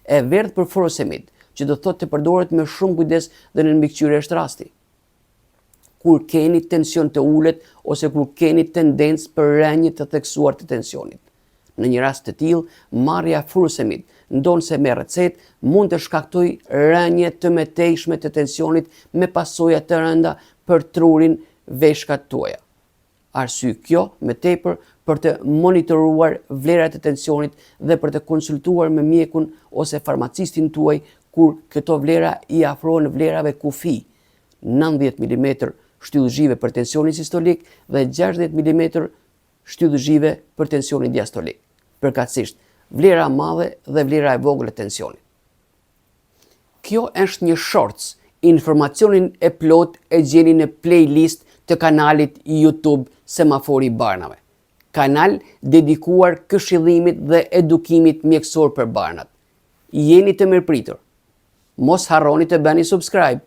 e verdhë për furosemid, që do thotë të përdoret me shumë kujdes dhe në mbikëqyrje është rasti. Kur keni tension të ulët ose kur keni tendencë për rënje të theksuar të tensionit. Në një rast të tillë, marrja e furosemid, ndonse me recetë, mund të shkaktojë rënje të mëtejshme të tensionit me pasoja të rënda për trurin veshkat tuaja. Arsye kjo me tepër për të monitoruar vlerat e tensionit dhe për të konsultuar me mjekun ose farmacistin tuaj kur këto vlera i afrohen vlerave kufi, 90 mm shtyllëzhive për tensionin sistolik dhe 60 mm shtyllëzhive për tensionin diastolik. Përkatësisht, vlera e madhe dhe vlera e vogël e tensionit. Kjo është një shortës. Informacionin e plot e gjeni në playlist të kanalit YouTube Semafori i Barnave. Kanal dedikuar këshillimit dhe edukimit mjekësor për barnat. Jeni të mirëpritur. Mos harroni të bëni subscribe.